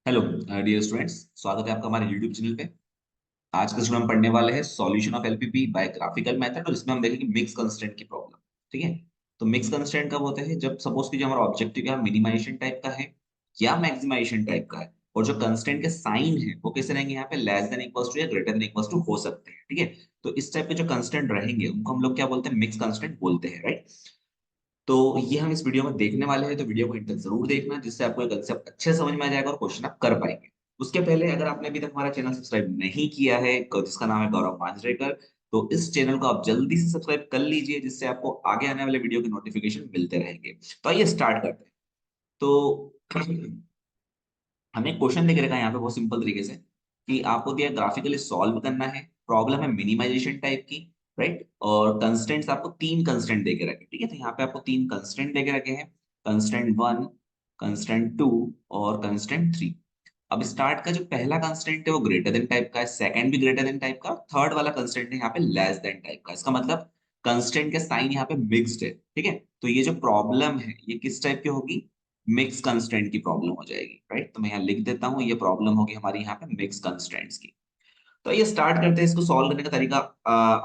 Hello dear students, स्वागत है आपका हमारे यूट्यूब चैनल पे। आज का हम पढ़ने वाले हैं solution of LPP by graphical method, और इसमें हम देखेंगे मिक्स कंस्ट्रेंट की प्रॉब्लम। ठीक है। तो मिक्स कंस्ट्रेंट कब होते हैं? जब सपोज कि जो हमारा ऑब्जेक्टिव या मिनिमाइजेशन टाइप का है या मैक्सिमाइजेशन टाइप का है, और जो कंस्ट्रेंट के साइन है वो कैसे रहेंगे? यहाँ पे लेस देन इक्वल्स टू या ग्रेटर देन इक्वल्स टू हो सकते हैं। ठीक है। तो इस टाइप के जो कंस्ट्रेंट रहेंगे उनको हम लोग क्या बोलते हैं? मिक्स कंस्ट्रेंट बोलते हैं, राइट। तो ये हम इस वीडियो में देखने वाले हैं, तो वीडियो को इंड तक जरूर देखना, जिससे आपको ये कंसेप्ट अच्छे समझ में आ जाएगा और क्वेश्चन आप कर पाएंगे। उसके पहले अगर आपने अभी तक हमारा चैनल सब्सक्राइब नहीं किया है, जिसका नाम है गौरव मांजरेकर, तो इस चैनल को आप जल्दी से सब्सक्राइब कर लीजिए, जिससे आपको आगे आने वाले वीडियो के नोटिफिकेशन मिलते रहेंगे। तो आइए स्टार्ट करते हैं। तो हमें क्वेश्चन देख रखा है यहाँ पे बहुत सिंपल तरीके से, कि आपको दिया ग्राफिकली सॉल्व करना है। प्रॉब्लम है मिनिमाइजेशन टाइप की, राइट। और कंस्ट्रेंट्स आपको तीन कंस्ट्रेंट देके रखे। ठीक है। तो यहाँ पे आपको तीन कंस्ट्रेंट देके रखे हैं, कंस्ट्रेंट वन, कंस्ट्रेंट टू और कंस्ट्रेंट थ्री। अब स्टार्ट का जो पहला कंस्ट्रेंट है वो ग्रेटर देन टाइप का है, सेकंड भी ग्रेटर देन टाइप का, थर्ड वाला कंस्ट्रेंट है यहाँ पे लेस देन टाइप का। इसका मतलब कंस्ट्रेंट के साइन यहाँ पे मिक्स्ड है। ठीक है। तो ये जो प्रॉब्लम है ये किस टाइप की होगी? मिक्स कंस्ट्रेंट की प्रॉब्लम हो जाएगी, राइट। तो मैं यहाँ लिख देता हूँ, ये प्रॉब्लम होगी हमारी यहाँ पे मिक्स कंस्ट्रेंट्स की। तो ये स्टार्ट करते हैं। इसको सॉल्व करने का तरीका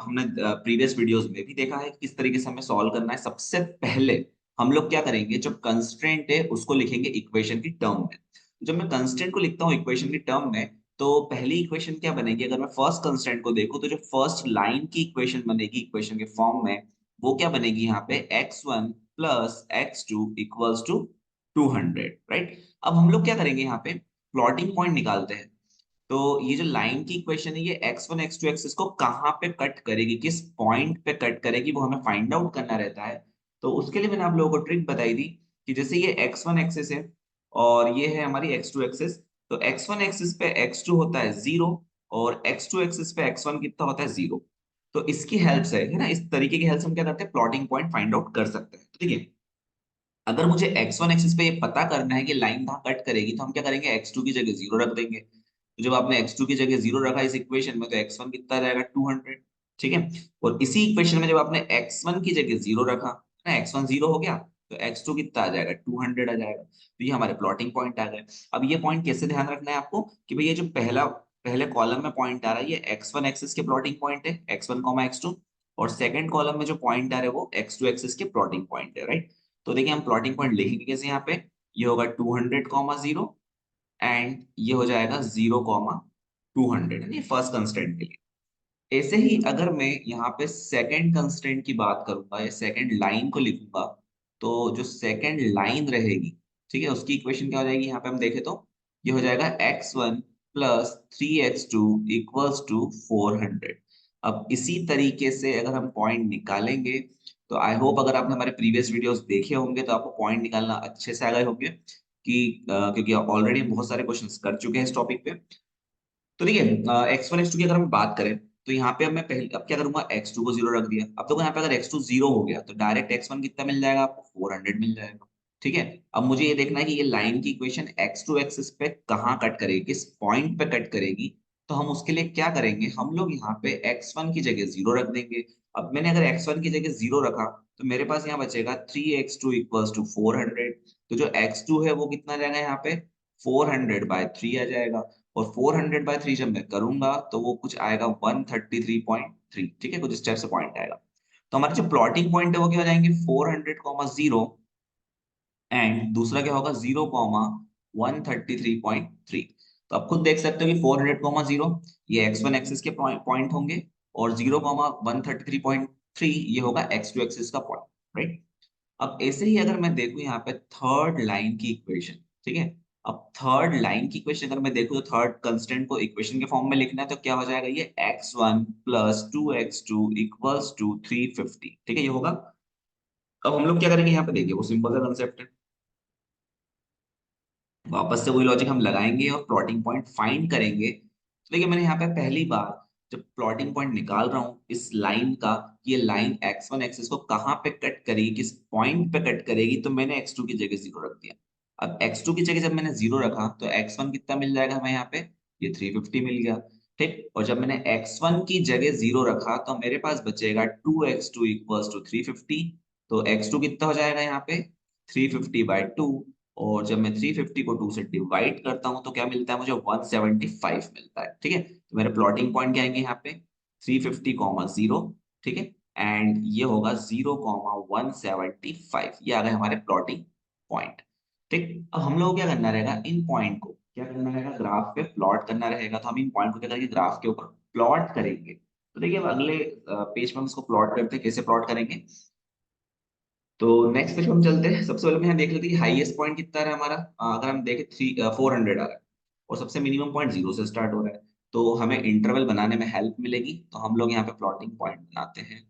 हमने प्रीवियस वीडियोस में भी देखा है कि किस तरीके से हमें सॉल्व करना है। सबसे पहले हम लोग क्या करेंगे, जो कंस्ट्रेंट है उसको लिखेंगे इक्वेशन की टर्म में। जब मैं कंस्ट्रेंट को लिखता हूँ इक्वेशन की टर्म में, तो पहली इक्वेशन क्या बनेगी? अगर मैं फर्स्ट कंस्ट्रेंट को देखूं तो जो फर्स्ट लाइन की इक्वेशन बनेगी इक्वेशन के फॉर्म में, वो क्या बनेगी यहाँ पे? x1 plus x2 equals to 200, right. अब हम लोग क्या करेंगे यहाँ पे? प्लॉटिंग पॉइंट निकालते हैं। तो ये जो लाइन की इक्वेशन है ये x1 x2 एक्सिस को कहाँ पे कट करेगी, किस पॉइंट पे कट करेगी, वो हमें फाइंड आउट करना रहता है। तो उसके लिए मैंने आप लोगों को ट्रिक बताई थी कि जैसे ये x1 एक्सिस है और ये है हमारी x2 एक्सिस। तो x1 एक्सिस पे x2 होता है 0, और x2 एक्सिस पे x1 कितना होता है? 0। तो इसकी हेल्प से, है ना, इस तरीके की हेल्प से हम क्या करते हैं? प्लॉटिंग पॉइंट फाइंड आउट कर सकते हैं। ठीक है। अगर मुझे x1 एक्सिस पे ये पता करना है कि लाइन कहाँ कट करेगी, तो हम क्या करेंगे? x2 की जगह 0 रख देंगे। तो जब आपने x2 की जगह 0 रखा इस इक्वेशन में, तो x1 कितना आ जाएगा? 200। ठीक है। और इसी इक्वेशन में जब आपने x1 की जगह 0 रखा ना, x1 0 हो गया, तो x2 कितना आ जाएगा? 200 आ जाएगा। तो ये हमारे प्लॉटिंग पॉइंट आ गए। अब ये पॉइंट कैसे ध्यान रखना है आपको, कि भाई ये जो पहले कॉलम में पॉइंट आ रहा है ये x1 एक्सिस के प्लॉटिंग पॉइंट है, x1 x2। और सेकंड कॉलम में जो पॉइंट आ रहा है वो x2 एक्सिस के प्लॉटिंग पॉइंट है, राइट। तो देखिए हम प्लॉटिंग पॉइंट लिखेंगे कैसे? यहाँ पे ये होगा 200, 0, एंड ये हो जाएगा 0, 200, है फर्स्ट कंस्ट्रेंट के लिए। ऐसे ही अगर मैं यहाँ पे सेकंड कंस्ट्रेंट की बात करूंगा या सेकंड लाइन को लिखूंगा, तो जो सेकंड लाइन रहेगी, ठीक है, उसकी इक्वेशन क्या हो जाएगी? यहाँ पे हम देखें तो ये हो जाएगा x1 plus 3x2 equals to 400। अब इसी तरीके से अगर हम पॉइंट निकालेंगे, तो आई होप अगर आपने हमारे प्रीवियस वीडियोस देखे होंगे तो आपको पॉइंट निकालना अच्छे से आ गए होंगे, कि क्योंकि ऑलरेडी बहुत सारे क्वेश्चंस कर चुके हैं इस टॉपिक पे। तो ठीक है, x1 x2 की अगर हम बात करें, तो यहाँ पे मैं पहले अब क्या करूंगा? x2 को 0 रख दिया। अब देखो यहाँ पे अगर x2 0 हो गया तो डायरेक्ट x1 कितना मिल जाएगा आपको? 400 मिल जाएगा। ठीक है। अब मुझे ये देखना है कि ये लाइन की इक्वेशन x2 एक्सिस पे कहाँ कट करेगी, किस पॉइंट पे कट करेगी। तो हम उसके लिए क्या करेंगे? हम लोग यहाँ पे x1 की जगह 0 रख देंगे। अब मैंने अगर x1 की जगह 0 रखा, तो मेरे पास यहाँ बचेगा 3x2 इक्वल्स टू 400। तो जो x2 है वो कितना आ जाएगा यहाँ पे? 400/3 आ जाएगा। और 400/3 जब मैं करूंगा तो वो कुछ आएगा 133.3। ठीक है, कुछ स्टेप से पॉइंट आएगा। तो हमारे जो प्लॉटिंग पॉइंट है वो क्या हो जाएंगे? 400, 0, एंड दूसरा क्या होगा? 0, 133.3। तो आप खुद देख सकते हो कि 400, 0 ये x1 एक्सिस के पॉइंट होंगे, और 0, 133.3 ये होगा x2 एक्सिस का पॉइंट, राइट। अब ऐसे ही अगर मैं देखूं यहाँ पे थर्ड लाइन की इक्वेशन, ठीक है। अब थर्ड लाइन की इक्वेशन अगर मैं देखूं, तो थर्ड कंस्टेंट को इक्वेशन के फॉर्म में लिखना है, तो क्या हो जाएगा? ये x1 plus 2x2 equals to 350। ठीक है, ये होगा। अब हम लोग क्या करेंगे यहाँ पे? देखिए वो सिंपल सा कंसेप्ट है, वापस से वही लॉजिक हम लगाएंगे और प्लॉटिंग पॉइंट फाइंड करेंगे। तो देखिए मैंने यहाँ पे पहली बार जब प्लॉटिंग पॉइंट निकाल रहा हूँ इस लाइन का, कि ये लाइन x1 एक्सिस को कहाँ पे कट करेगी, किस पॉइंट पे कट करेगी, तो मैंने x2 की जगह 0 रख दिया। अब x2 की जगह जब मैंने 0 रखा तो x1 कितना मिल जाएगा हमें यहाँ पे? ये 350 मिल गया। ठीक। और जब मैंने x1 की जगह 0 रखा तो मेरे पास बचेगा 2x2 इक्वल्स टू 350। तो x2 कितना हो जाएगा यहाँ पे? 350/2। और जब मैं 350 को 2 से डिवाइड करता हूं तो क्या मिलता है मुझे 175 मिलता है। ठीक है, तो मेरे प्लॉटिंग पॉइंट क्या आएंगे यहाँ पे 350, 0, ठीक है, एंड ये होगा 0,175, ये आ गए हमारे प्लॉटिंग पॉइंट। ठीक, अब हम लोग क्या करना रहेगा, इन पॉइंट को क्या करना रहेगा, ग्राफ पे प्लॉट करना रहेगा। तो हम इन पॉइंट को क्या करेंगे, ग्राफ के ऊपर प्लॉट करेंगे। तो देखिए अब अगले पेज पे हम इसको प्लॉट करते हैं, कैसे प्लॉट करेंगे। तो नेक्स्ट पेज पे हम चलते हैं। सबसे पहले हम यहाँ देख लेते हैं कि हाईएस्ट पॉइंट कितना है हमारा। अगर हम देखें 400 आ रहा है और सबसे मिनिमम पॉइंट 0 से स्टार्ट हो रहा है, तो हमें इंटरवल बनाने में हेल्प मिलेगी। तो हम लोग यहाँ पे प्लॉटिंग पॉइंट बनाते हैं।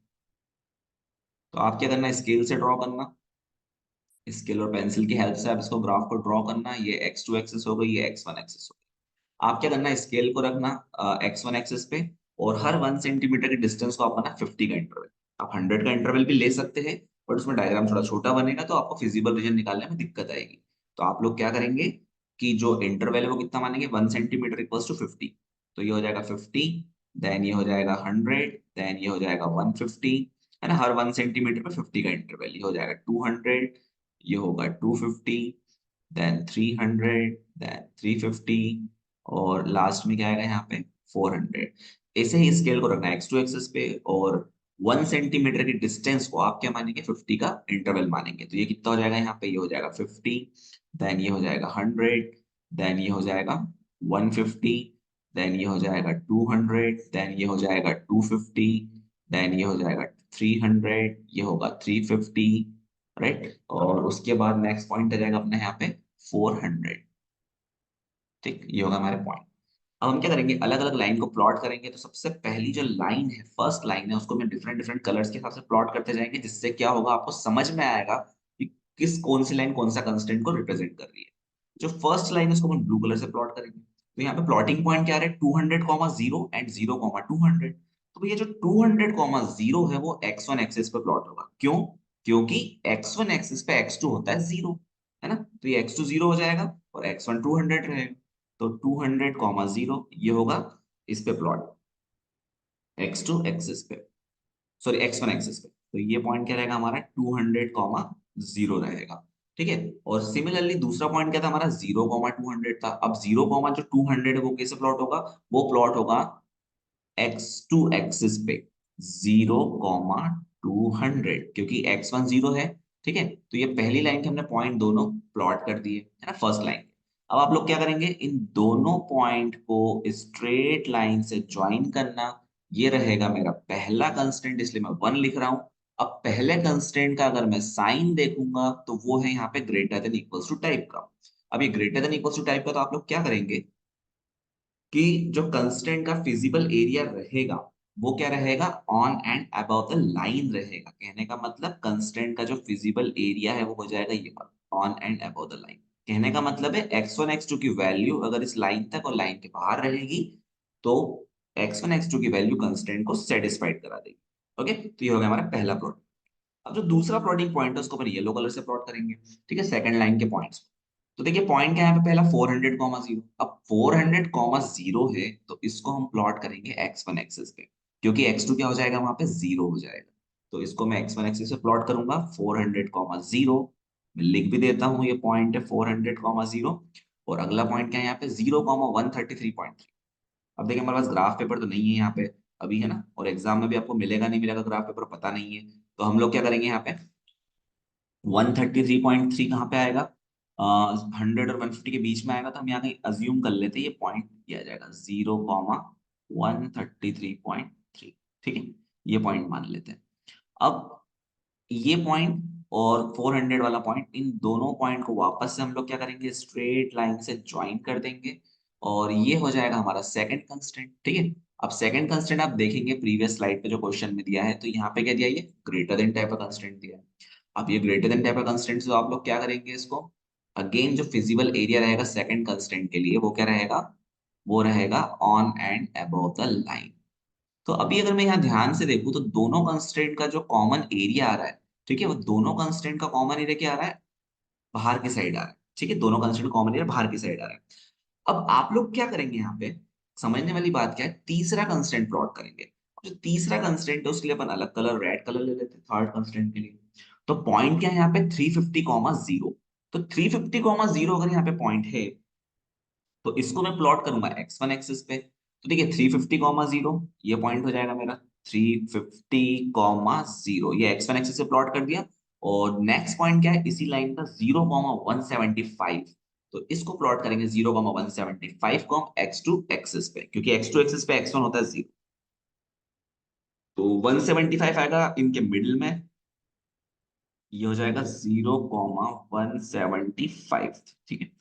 तो आप क्या करना है, स्केल से ड्रॉ करना, स्केल और पेंसिल की हेल्प से आप इसको ग्राफ को ड्रॉ करना। ये x2 एक्सिस हो गई, ये x1 एक्सिस हो गई। आप क्या करना है, स्केल को रखना x1 एक्सिस पे, और हर 1 सेंटीमीटर के डिस्टेंस को आप करना 50 का इंटरवल। आप 100 का इंटरवल भी ले सकते हैं, बट उसमें डायग्राम थोड़ा छोटा बनेगा तो आपको फिजिबल रीजन निकालने में दिक्कत आएगी। तो आप लोग क्या करेंगे कि जो इंटरवल है वो कितना मानेंगे, 1 सेंटीमीटर इक्वल्स टू 50। तो ये हो जाएगा 50, देन ये हो जाएगा 100, देन ये हो जाएगा 150, है ना। हर 1 सेंटीमीटर पे 50 का इंटरवल, ये हो जाएगा 200, ये होगा 250, देन 300, देन 350, और लास्ट में क्या आएगा यहाँ पे 400। ऐसे ही स्केल को रखना है x2 एक्सिस पे, और 1 सेंटीमीटर की डिस्टेंस को आप क्या मानेंगे, 50 का इंटरवल मानेंगे। तो ये कितना हो जाएगा यहाँ पे, ये हो जाएगा 50, देन ये हो जाएगा 100, देन ये हो जाएगा 150, देन ये हो जाएगा 200, देन ये हो जाएगा 250, देन ये हो जाएगा 300, ये होगा 350, राइट। और उसके बाद नेक्स्ट पॉइंट आ जाएगा अपने यहाँ पे 400। ठीक, ये होगा हमारे पॉइंट। अब हम क्या करेंगे, अलग अलग लाइन को प्लॉट करेंगे। तो सबसे पहली जो लाइन है, फर्स्ट लाइन है, उसको मैं डिफरेंट डिफरेंट कलर्स के हिसाब से प्लॉट करते जाएंगे, जिससे क्या होगा, आपको समझ में आएगा कि किस कौन सी लाइन कौन सा कंस्टेंट को रिप्रेजेंट कर रही है। जो फर्स्ट लाइन है उसको हम ब्लू कलर से प्लॉट करेंगे। तो यहाँ पे प्लॉटिंग पॉइंट क्या है, 200,0 एंड 0,200। तो ये जो 200,0 है वो x1 एक्सिस पे प्लॉट होगा। क्यों, क्योंकि x1 एक्सिस पे x2 होता है 0, है ना। तो ये x2 0 हो जाएगा और x1 200 रहेगा। तो 200,0 ये होगा इस पे प्लॉट, x2 एक्सिस पे, सॉरी x1 एक्सिस पे। तो ये पॉइंट क्या रहेगा हमारा, 200,0 रहेगा। ठीक है, और सिमिलरली दूसरा पॉइंट क्या था हमारा, 0,200 था। अब 0,200 है वो कैसे प्लॉट होगा, वो प्लॉट होगा x2 एक्सिस पे 0,200, क्योंकि x1 0 है। ठीक है, तो ये पहली लाइन के हमने पॉइंट दोनों प्लॉट कर दिए, है ना, फर्स्ट लाइन। अब आप लोग क्या करेंगे, इन दोनों पॉइंट को स्ट्रेट लाइन से ज्वाइन करना। ये रहेगा मेरा पहला कंस्टेंट, इसलिए मैं 1 लिख रहा हूं। अब पहले कंस्टेंट का अगर मैं साइन देखूंगा तो वो है यहाँ पे greater than equals to type का। अब ये greater than equals to type का, तो आप लोग क्या करेंगे कि जो कंस्टेंट का फिजिबल एरिया रहेगा वो क्या रहेगा, on and above the line रहेगा। कहने का मतलब कंस्टेंट का जो फिजिबल एरिया है वो हो जाएगा ये on and above the line. कहने का मतलब है x1 x2 की वैल्यू अगर इस लाइन तक और लाइन के बाहर रहेगी तो x1 x2 की वैल्यू कंस्टेंट को सेटिस्फाइड करा देगी। ओके, तो ये हो गया हमारा पहला प्लॉट। अब जो दूसरा प्लॉटिंग पॉइंट है उसको अपन येलो कलर से प्लॉट करेंगे। ठीक है, सेकंड लाइन के पॉइंट्स। तो देखिए पॉइंट क्या है यहाँ पे, पहला 400,0। अब 400,0 है तो इसको हम प्लॉट करेंगे x1 एक्सिस पे, क्योंकि x2 क्या हो जाएगा वहां पे 0 हो जाएगा। तो इसको मैं x1 एक्सिस पे प्लॉट करूंगा 400,0। मैं लिख भी देता हूँ, ये पॉइंट है 400,0। और अगला पॉइंट क्या है यहाँ पे 0,133.3। अब देखिए हमारे पास ग्राफ पेपर तो नहीं है यहाँ पे अभी, है ना, और एग्जाम में भी आपको मिलेगा नहीं मिलेगा ग्राफ पेपर पता नहीं है। तो हम लोग क्या करेंगे, यहाँ पे 133.3 कहाँ पे आएगा, 100 और 150 के बीच में आएगा। तो हम यहाँ कहीं अज्यूम कर लेते हैं ये पॉइंट किया जाएगा 0,133.3। ठीक है, ये पॉइंट मान लेते हैं। अब ये पॉइंट और 400 वाला पॉइंट, इन दोनों पॉइंट को वापस से हम लोग क्या करेंगे, स्ट्रेट लाइन से ज्वाइन कर देंगे, और ये हो जाएगा हमारा सेकंड कंस्टेंट। ठीक है, अब सेकंड कंस्टेंट आप देखेंगे प्रीवियस स्लाइड पे जो क्वेश्चन में दिया है, तो यहाँ पे क्या दिया है, ये ग्रेटर देन टाइप का कंस्टेंट दिया है। अब ये ग्रेटर देन टाइप का कंस्टेंट, तो आप लोग क्या करेंगे इसको, अगेन जो फिजिबल एरिया रहेगा सेकंड कंस्टेंट के लिए वो क्या रहेगा, वो रहेगा on and above the line. तो अभी अगर मैं यहाँ ध्यान से देखूं तो दोनों कंस्ट्रेंट का जो कॉमन एरिया आ रहा है, ठीक है, वो दोनों कंस्ट्रेंट का कॉमन एरिया क्या आ रहा है, बाहर की साइड आ रहा है। ठीक है, दोनों कंस्ट्रेंट कॉमन एरिया बाहर की साइड आ रहा है। अब आप लोग क्या करेंगे, यहाँ पे समझने वाली बात क्या है, तीसरा कंस्ट्रेंट प्लॉट करेंगे। जो तीसरा कंस्ट्रेंट है उसके लिए अपन अलग कलर, रेड कलर ले लेते हैं थर्ड कंस्ट्रेंट के लिए। तो पॉइंट क्या है यहाँ पे 350,0। तो 350,0 अगर यहाँ पे पॉइंट है तो इसको मैं प्लॉट करूंगा x1 एक्सिस पे। तो देखिए 350,0 ये पॉइंट हो जाएगा मेरा 350,0, ये x1 एक्सिस से प्लॉट कर दिया। और नेक्स्ट पॉइंट क्या है इसी लाइन का 0,175, तो इसको प्लॉट करेंगे 0,175 को हम x2 एक्सिस पे, क्योंकि x2 एक्सिस पे x1 होता है 0। तो 175 आएगा इनके मिडिल में, ये हो जाएगा 0,175। ठीक है,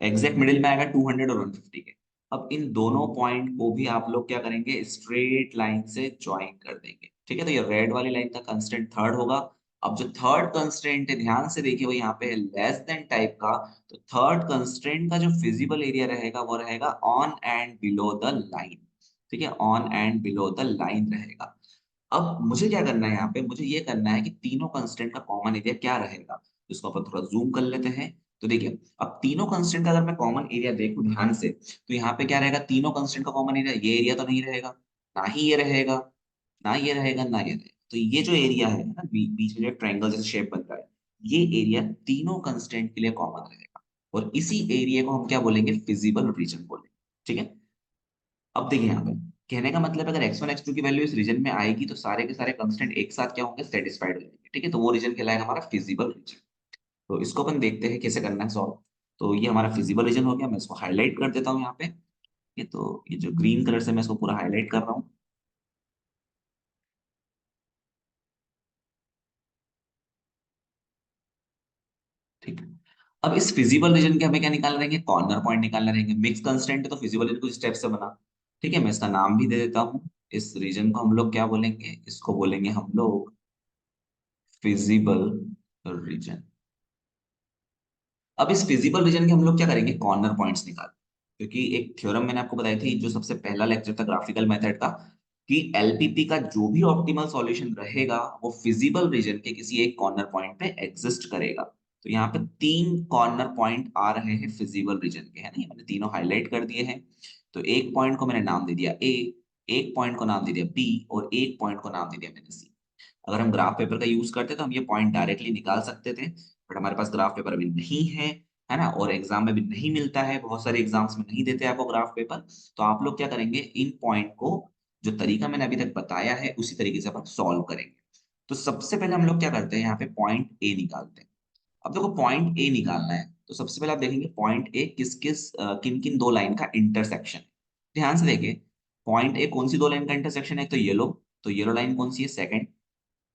एग्जैक्ट मिडिल में आएगा 200 और 150 के। अब इन दोनों पॉइंट को भी आप लोग क्या करेंगे, स्ट्रेट लाइन से ज्वाइन कर देंगे। ठीक है, तो ये रेड वाली लाइन का कंस्ट्रेंट थर्ड होगा। अब जो थर्ड कंस्ट्रेंट है ध्यान से देखिए वो यहाँ पे है लेस देन टाइप का। तो थर्ड कंस्ट्रेंट का जो फिजिबल एरिया रहेगा वो रहेगा on and below the line. ठीक है, on and below the line रहेगा। अब मुझे क्या करना है यहाँ पे, मुझे ये करना है कि तीनों कंस्टेंट का कॉमन एरिया क्या रहेगा। इसको अपन थोड़ा जूम कर लेते हैं। तो देखिए अब तीनों कंस्टेंट का अगर मैं कॉमन एरिया देखूं ध्यान से, तो यहाँ पे क्या रहेगा, तीनों कंस्टेंट का कॉमन एरिया, ये एरिया तो नहीं रहेगा, ना ही ये रहेगा, ना ये रहेगा, ना ये रहेगा। तो ये जो एरिया है ना बीच में जो ट्रायंगल जैसे शेप बन रहा है, ये एरिया तीनों कंस्टेंट के लिए कॉमन रहेगा। और इसी एरिया को हम क्या बोलेंगे, फिजिबल रीजन बोलेंगे। ठीक है, अब देखिए यहाँ पे कहने का मतलब अगर x1 x2 की वैल्यू इस रीजन में आएगी तो सारे के सारे कंस्टेंट एक साथ क्या होंगे, सेटिस्फाइड हो जाएंगे। ठीक है, तो वो रीजन कहलाएगा हमारा फिजिबल रीजन। तो इसको अपन देखते हैं कैसे करना है सॉल्व। तो ये हमारा फिजिबल रीजन हो गया, मैं इसको हाईलाइट कर देता हूँ यहाँ पे। ये तो ये जो ग्रीन कलर से मैं इसको पूरा हाईलाइट कर रहा हूँ। ठीक है, अब इस फिजिबल रीजन के हमें क्या निकालना रहेंगे, कॉर्नर पॉइंट निकालना रहेंगे। मिक्स कंस्टेंट है तो फिजिबल रीजन कुछ स्टेप से बना। ठीक है, मैं इसका नाम भी दे देता हूँ। इस रीजन को हम लोग क्या बोलेंगे, इसको बोलेंगे हम लोग फिजिबल रीजन। अब इस फिजिबल रीजन के हम लोग क्या करेंगे, कॉर्नर पॉइंट्स निकाल। क्योंकि एक थ्योरम मैंने आपको बताई थी जो सबसे पहला लेक्चर था ग्राफिकल मेथड का, कि एलपीपी का जो भी ऑप्टिमल सॉल्यूशन रहेगा वो फिजिबल रीजन के किसी एक कॉर्नर पॉइंट पे एग्जिस्ट करेगा। तो यहाँ पे तीन कॉर्नर पॉइंट आ रहे हैं फिजिबल रीजन के, है ना, ये मैंने तीनों हाईलाइट कर दिए हैं। तो एक पॉइंट को मैंने नाम दे दिया ए, एक पॉइंट को नाम दे दिया बी, और एक पॉइंट को नाम दे दिया मैंने सी। अगर हम ग्राफ पेपर का यूज करते तो हम ये पॉइंट डायरेक्टली निकाल सकते थे, बट हमारे पास ग्राफ पेपर अभी नहीं है ना, और एग्जाम में भी नहीं मिलता है, बहुत सारे एग्जाम्स में नहीं देते आपको ग्राफ पेपर। तो आप लोग क्या करेंगे, इन पॉइंट को जो तरीका मैंने अभी तक बताया है उसी तरीके से अपन सॉल्व करेंगे। तो सबसे पहले हम लोग क्या करते हैं, यहाँ पे पॉइंट ए निकालते हैं। अब देखो पॉइंट ए निकालना है तो सबसे पहले आप देखेंगे पॉइंट ए किस किस किन किन दो लाइन का इंटरसेक्शन। ध्यान से देखिए पॉइंट ए कौन सी दो लाइन का इंटरसेक्शन है, तो येलो लाइन कौन सी है, सेकंड,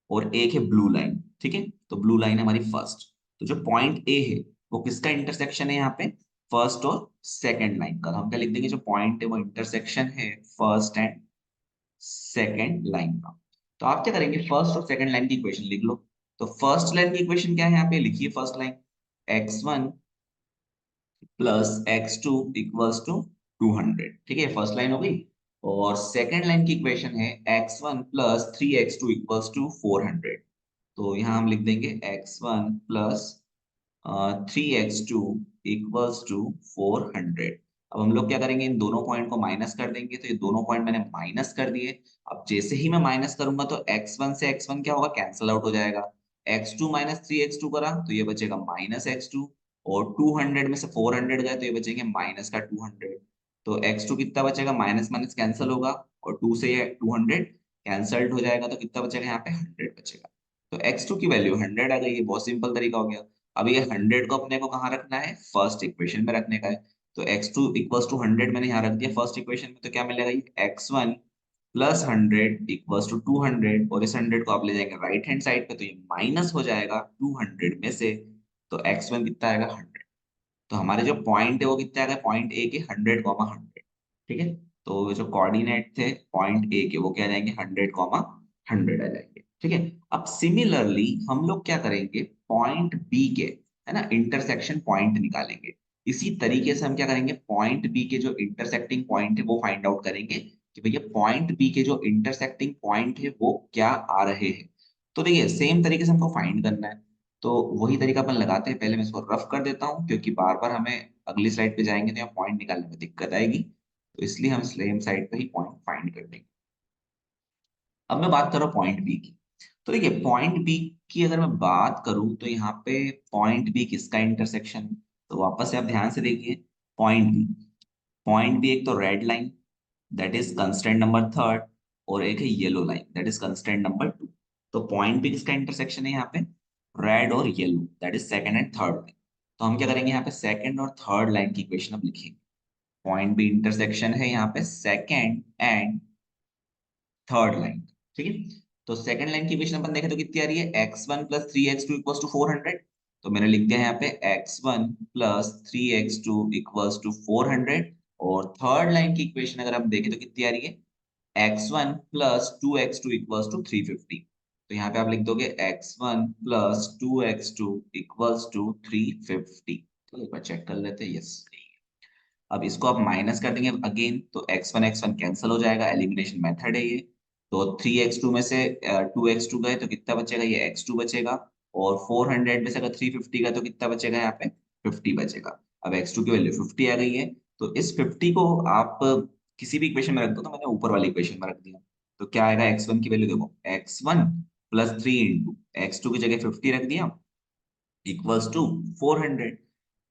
और एक है ब्लू लाइन। ठीक है, तो ब्लू लाइन है हमारी फर्स्ट। तो जो पॉइंट ए है वो किसका इंटरसेक्शन है यहाँ पे, फर्स्ट और सेकंड लाइन का। तो हम क्या लिख देंगे, जो पॉइंट है वो इंटरसेक्शन है फर्स्ट एंड सेकंड लाइन का। तो आप क्या करेंगे, फर्स्ट और सेकंड लाइन की इक्वेशन लिख लो। तो फर्स्ट लाइन की इक्वेशन क्या है, यहाँ पे लिखिए first line, x1 plus x2 equals to 200। ठीक है, फर्स्ट लाइन हो गई। और सेकंड लाइन की इक्वेशन है x1 plus 3x2 equals to 400। तो यहाँ हम लिख देंगे x1 plus 3x2 equals to 400। अब हम लोग क्या करेंगे, इन दोनों पॉइंट को माइनस कर देंगे। तो ये दोनों पॉइंट मैंने माइनस कर दिए। अब जैसे ही मैं माइनस करूंगा तो x1 से x1 क्या होगा, कैंसिल आउट हो जाएगा। x2 माइनस 3x2 करा तो ये बचेगा माइनस x2, और 200 में से 400 गए तो ये बचेंगे माइनस का 200। तो x2 कितना बचेगा, माइनस माइनस कैंसिल होगा, और 2 से ये 200 कैंसल्ड हो जाएगा, तो कितना बचेगा यहाँ पे 100 बचेगा। तो x2 की वैल्यू 100 आ गई, ये बहुत सिंपल तरीका हो गया। अब ये 100 को अपने को कहाँ रखना है, फर्स्ट इक्वेशन में रखने का है। तो x2 इक्वल्स टू 100 मैंने यहाँ रख दिया फर्स्ट इक्वेशन में। तो क्या मिलेगा, ये x1 प्लस 100 इक्वल्स टू 200, और इस 100 को आप ले जाएंगे राइट हैंड साइड पे तो ये माइनस हो जाएगा 200 में से। तो x1 कितना आएगा, 100। तो हमारे जो पॉइंट है वो कितने आ गए, पॉइंट ए के 100,100। ठीक है, तो जो कोऑर्डिनेट थे पॉइंट ए के वो क्या आ जाएंगे, 100,100 आ जाएंगे। ठीक है, अब सिमिलरली हम लोग क्या करेंगे, पॉइंट बी के, है ना, इंटरसेक्शन पॉइंट निकालेंगे। इसी तरीके से हम क्या करेंगे, पॉइंट बी के जो इंटरसेक्टिंग पॉइंट है वो फाइंड आउट करेंगे कि भैया पॉइंट बी के जो इंटरसेक्टिंग पॉइंट है वो क्या आ रहे हैं। तो देखिए सेम तरीके से हमको फाइंड करना है। तो वही तरीका अपन लगाते हैं, पहले मैं इसको रफ कर देता हूँ क्योंकि बार बार हमें अगली स्लाइड पे जाएंगे तो यहाँ पॉइंट निकालने में दिक्कत आएगी। तो इसलिए हम सेम साइड पे ही पॉइंट फाइंड कर देंगे। अब मैं बात कर रहा हूँ पॉइंट बी की। तो देखिए पॉइंट बी की अगर मैं बात करूं तो यहाँ पे पॉइंट बी किसका इंटरसेक्शन है, तो वापस से आप ध्यान से देखिए पॉइंट बी एक तो red line that is constraint number third, और एक है yellow line that is constraint number two. तो पॉइंट बी किसका इंटरसेक्शन है यहाँ पे, रेड और yellow that is second and third line. तो हम क्या करेंगे यहाँ पे सेकंड और थर्ड लाइन की इक्वेशन अब लिखेंगे। पॉइंट बी इंटरसेक्शन है यहाँ पे सेकंड एंड थर्ड लाइन, ठीक है। तो सेकंड लाइन की इक्वेशन अपन देखें तो कितनी आ रही है, x1 plus three x two equals to 400। तो मैंने लिख दिया यहाँ पे x1 plus three x two equals to 400। और थर्ड लाइन की इक्वेशन अगर हम देखें तो कितनी आ रही है, x1 plus two x two equals to 350। तो यहाँ पे आप लिख दोगे x1 plus two x two equals to 350। तो एक बार चेक कर लेते हैं, यस। अब इसको आप माइनस कर देंगे अगेन, तो x1 कैंसिल हो जाएगा, एलिमिनेशन मेथड है ये। तो 3x2 में से 2x2 गए तो कितना बचेगा, ये x2 बचेगा। और 400 में से अगर 350 गए तो कितना बचेगा, यहाँ पे 50 बचेगा। अब x2 की वैल्यू 50 आ गई है। तो इस 50 को आप किसी भी इक्वेशन में रख दो, तो मैंने ऊपर वाली इक्वेशन में रख दिया। तो क्या आएगा, x1 की वैल्यू देखो, x1 plus three into x2 की जगह 50 रख दिया इक्वल्स टू 400।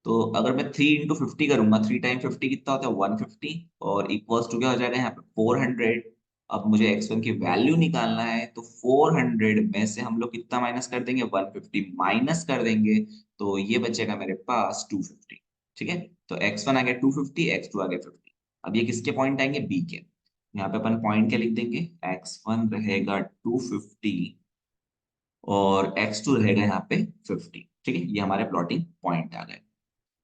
तो अगर मैं 3 इंटू 50 करूंगा, 3 टाइम 50 कितना होता है, 150। और इक्वल्स टू क्या हो जाएगा यहाँ पे 400। अब मुझे x1 की वैल्यू निकालना है, तो 400 में से हम लोग कितना माइनस कर देंगे, 150 माइनस कर देंगे। तो ये बचेगा मेरे पास 250, ठीक है। तो x1 आ गया 250, x2 आ गया 50। अब ये किसके पॉइंट आएंगे, बी के। यहाँ पे अपन पॉइंट क्या लिख देंगे, x1 रहेगा 250 और x2 रहेगा यहाँ पे 50, ठीक है। ये हमारे प्लॉटिंग पॉइंट आ गए।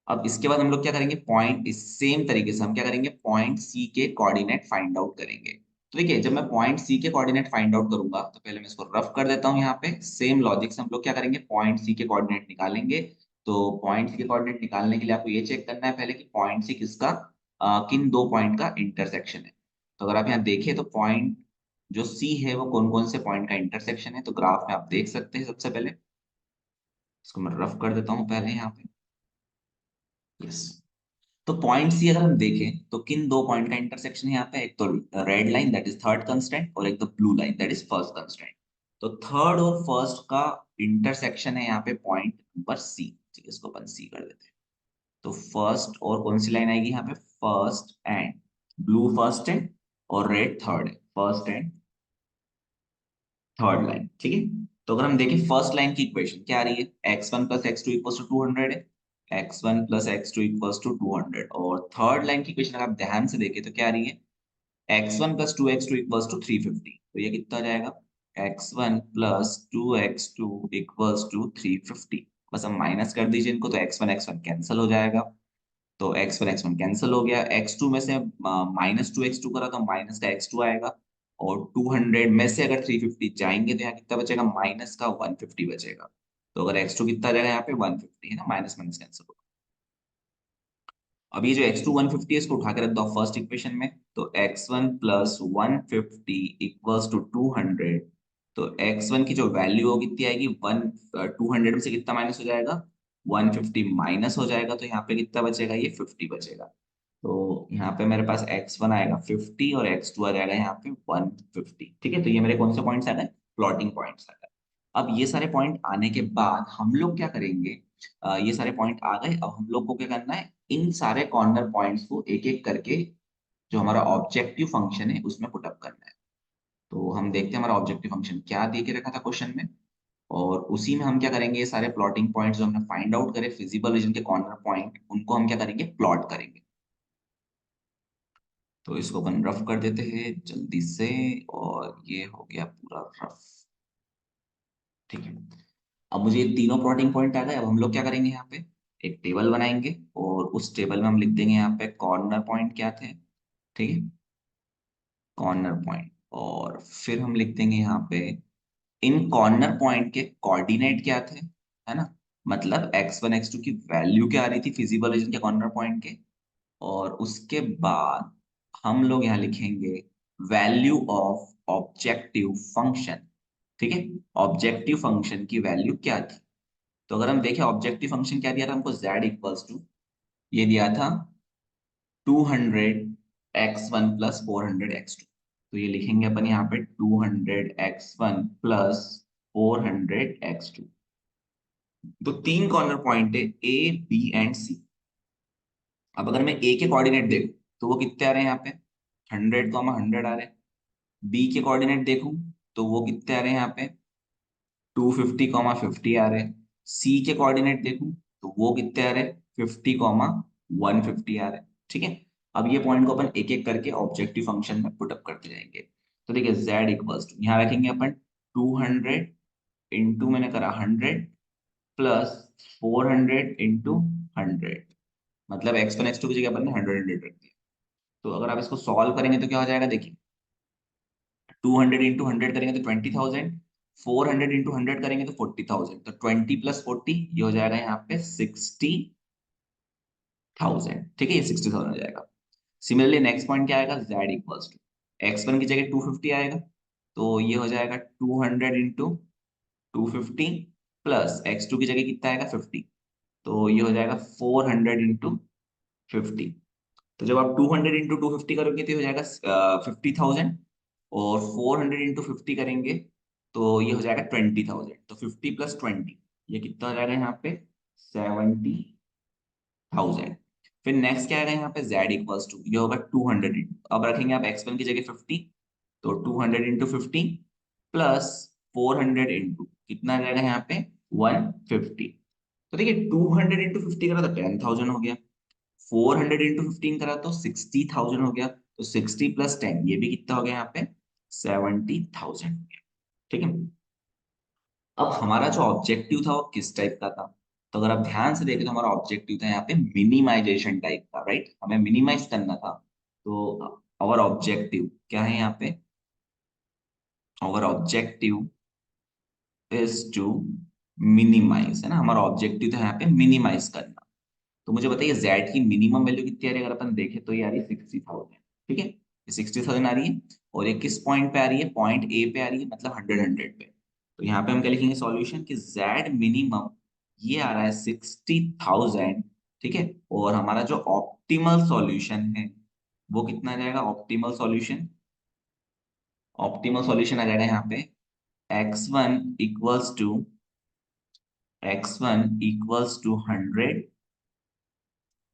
अब इसके बाद हम लोग क्या करेंगे, पॉइंट इस सेम तरीके से हम क्या करेंगे, पॉइंट सी के कोऑर्डिनेट फाइंड आउट करेंगे। तो देखिए जब मैं पॉइंट सी के कोऑर्डिनेट फाइंड आउट करूंगा, तो पहले मैं इसको रफ कर देता हूँ। यहाँ पे सेम लॉजिक से हम लोग क्या करेंगे, पॉइंट सी के कोऑर्डिनेट निकालेंगे। तो पॉइंट सी के कोऑर्डिनेट निकालने के लिए आपको ये चेक करना है पहले कि पॉइंट सी किसका किन दो पॉइंट का इंटरसेक्शन है। तो अगर आप यहाँ देखें तो पॉइंट जो सी है वो कौन कौन से पॉइंट का इंटरसेक्शन है, तो ग्राफ में आप देख सकते हैं। सबसे पहले इसको मैं रफ कर देता हूँ पहले यहाँ पे, यस। तो पॉइंट सी अगर हम देखें तो किन दो पॉइंट का इंटरसेक्शन है यहाँ पे, एक तो red line that is third constraint, और एक तो blue line that is first constraint. तो थर्ड और फर्स्ट का इंटरसेक्शन है यहाँ पे पॉइंट नंबर सी, ठीक है। इसको अपन सी कर देते हैं। तो फर्स्ट और कौन सी लाइन आएगी यहाँ पे, फर्स्ट एंड, ब्लू फर्स्ट है और रेड थर्ड है, फर्स्ट एंड थर्ड लाइन, ठीक है। तो अगर हम देखें फर्स्ट लाइन की इक्वेशन क्या आ रही है, x1 plus x two equals to 200 है, x1 plus x two equals to 200। और थर्ड लाइन की इक्वेशन अगर आप ध्यान से देखें तो क्या आ रही है, x1 plus two x two equals to 350। तो ये कितना आ जाएगा, x1 plus two x two equals to 350। बस हम माइनस कर दीजिए इनको, तो x1 कैंसिल हो जाएगा। तो x1 कैंसिल हो गया, x2 में से माइनस टू एक्स टू करा तो माइनस का x2 आएगा। और 200 में से अगर 350 जाएंगे तो यहाँ कितना बचेगा, माइनस का 150 बचेगा। तो अगर x2 कितना जाएगा यहाँ पे 150 है ना, माइनस माइनस कैंसिल होगा। अब ये जो x2 150 है इसको उठा के रख दो फर्स्ट इक्वेशन में। तो x1 प्लस 150 इक्वल्स टू 200। तो x1 की जो वैल्यू होगी कितनी आएगी, 200 में से कितना माइनस हो जाएगा, 150 माइनस हो जाएगा। तो यहाँ पे कितना बचेगा, ये 50 बचेगा। तो यहाँ पे मेरे पास x1 आएगा 50 और x2 आ जाएगा यहाँ पे 150, ठीक है। तो ये मेरे कौन से पॉइंट्स आ गए, प्लॉटिंग पॉइंट्स आ गए। अब ये सारे पॉइंट आने के बाद हम लोग क्या करेंगे, ये सारे पॉइंट आ गए। अब हम लोग को क्या करना है, इन सारे कॉर्नर पॉइंट्स को एक एक करके जो हमारा ऑब्जेक्टिव फंक्शन है उसमें पुट अप करना है। तो हम देखते हैं हमारा ऑब्जेक्टिव फंक्शन क्या दे के रखा था क्वेश्चन में, और उसी में हम क्या करेंगे, ये सारे प्लॉटिंग पॉइंट्स जो हमने फाइंड आउट करे फिजिबल रीजन के कॉर्नर पॉइंट, उनको हम क्या करेंगे, प्लॉट करेंगे। तो इसको अपन रफ कर देते हैं जल्दी से, और ये हो गया पूरा रफ, ठीक है। अब मुझे ये तीनों प्लॉटिंग पॉइंट आ गए। अब हम लोग क्या करेंगे, यहाँ पे एक टेबल बनाएंगे और उस टेबल में हम लिख देंगे यहाँ पे कॉर्नर पॉइंट क्या थे, ठीक है, कॉर्नर पॉइंट। और फिर हम लिख देंगे यहाँ पे इन कॉर्नर पॉइंट के कोऑर्डिनेट क्या थे, है ना। मतलब x1 x2 की वैल्यू क्या आ रही थी फिजिबल रीजन के कॉर्नर पॉइंट के। और उसके बाद हम लोग यहाँ लिखेंगे वैल्यू ऑफ ऑब्जेक्टिव फंक्शन, ठीक है। ऑब्जेक्टिव फंक्शन की वैल्यू क्या थी। तो अगर हम देखें ऑब्जेक्टिव फंक्शन क्या दिया था हमको, z इक्वल्स टू, ये दिया था 200 x1 प्लस 400 x2। तो ये लिखेंगे अपन यहाँ पे 200x1 प्लस 400x2। तो तीन कॉर्नर पॉइंट है ए, बी एंड सी। अब अगर मैं ए के कोऑर्डिनेट देखूं तो वो कितने आ रहे हैं यहाँ पे 100, 100 आ रहे हैं। बी के कोऑर्डिनेट देखूं तो वो कितने आ रहे हैं यहाँ पे 250, 50 आ रहे हैं। सी के कोऑर्डिनेट देखूं तो वो कितने आ रहे हैं 50, 150 आ रहे हैं। ठीक है। अब ये पॉइंट को अपन एक एक करके ऑब्जेक्टिव फंक्शन में पुट अप करते जाएंगे। तो देखिए z इक्वल्स टू यहाँ रखेंगे अपन 200 इंटू मैंने करा 100 प्लस 400 इंटू 100, मतलब x1 x2 की जगह अपन ने 100 रख दिया। तो अगर आप इसको सॉल्व करेंगे तो क्या हो जाएगा देखिए 200 इंटू 100 करेंगे तो 20,000, 400 इंटू 100 करेंगे तो 40,000, तो 20 + 40 ये हो जाएगा यहाँ पे 60,000। ठीक है, ये 60,000 हो जाएगा। सिमिलरली नेक्स्ट पॉइंट क्या आएगा z इक्वल्स टू x1 की जगह 250 आएगा, तो ये हो जाएगा 200 इंटू 250 प्लस x2 की जगह कितना आएगा 50, तो ये हो जाएगा 400 इंटू 50। तो जब आप 200 इंटू 250 करोगे तो ये हो जाएगा 50,000, और 400 इंटू 50 करेंगे तो ये हो जाएगा 20,000। तो 50 + 20 ये कितना हो जाएगा यहाँ पे 70,000। फिर नेक्स्ट क्या आएगा यहाँ पे z इक्वल्स टू ये होगा 200 इंटू, अब रखेंगे आप x1 की जगह 50, तो 200 इंटू 50 प्लस 400 इंटू कितना आ जाएगा यहाँ पे 150। तो देखिए 200 इंटू 50 करा तो 10,000 हो गया, 400 इंटू 15 करा तो 60,000 हो गया, तो 60 + 10 ये भी कितना हो गया यहाँ पे 70,000 हो गया। ठीक है। अब हमारा जो ऑब्जेक्टिव था वो किस टाइप का था, तो अगर आप ध्यान से देखें तो हमारा ऑब्जेक्टिव था यहाँ पे मिनिमाइजेशन टाइप का, राइट, हमें मिनिमाइज करना था। तो आवर ऑब्जेक्टिव क्या है यहाँ पे, our objective is to minimise, है ना, हमारा ऑब्जेक्टिव था यहाँ पे मिनिमाइज करना। तो मुझे बताइए z की मिनिमम वैल्यू कितनी आ रही है, अगर अपन देखें तो ये आ रही है 60,000। ठीक है, ये 60,000 आ रही है, और ये किस पॉइंट पे आ रही है, पॉइंट ए पे आ रही है, मतलब 100 पे। तो यहाँ पे हम क्या लिखेंगे सॉल्यूशन कि z मिनिमम ये आ रहा है 60,000। ठीक है, और हमारा जो ऑप्टिमल सॉल्यूशन है वो कितना आ जाएगा, ऑप्टिमल सॉल्यूशन आ जाएगा यहाँ पे x1 इक्वल्स टू 100।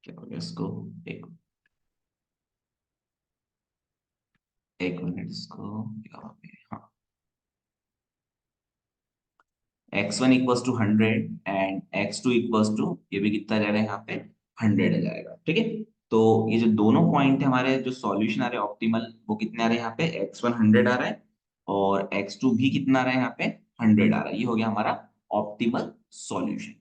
क्या हो गया इसको, एक एक मिनट इसको यहाँ पे, हाँ, x1 equals to 100 and x2 equals to ये भी कितना आ जाएगा यहाँ पे 100 आ जाएगा। ठीक है, तो ये जो दोनों पॉइंट है हमारे जो सॉल्यूशन आ रहे हैं ऑप्टिमल वो कितने आ रहे हैं यहाँ पे x1 100 आ रहा है, और x2 भी कितना आ रहा है यहाँ पे 100 आ रहा है। ये हो गया हमारा ऑप्टिमल सॉल्यूशन।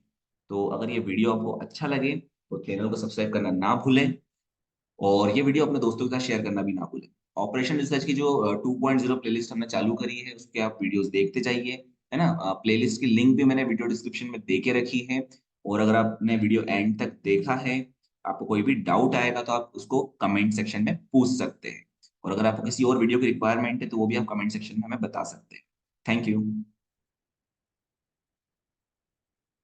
तो अगर ये वीडियो आपको अच्छा लगे तो चैनल को सब्सक्राइब करना ना भूलें, और ये वीडियो अपने दोस्तों के साथ शेयर करना भी ना भूलें। ऑपरेशन रिसर्च की जो 2.0 प्लेलिस्ट हमने चालू करी है उसके आप वीडियोस देखते जाइए, है ना। प्लेलिस्ट की लिंक भी मैंने वीडियो डिस्क्रिप्शन में दे के रखी है, और अगर आपने वीडियो एंड तक देखा है, आपको कोई भी डाउट आएगा तो आप उसको कमेंट सेक्शन में पूछ सकते हैं, और अगर आपको किसी और वीडियो की रिक्वायरमेंट है तो वो भी आप कमेंट सेक्शन में हमें बता सकते हैं। Thank you.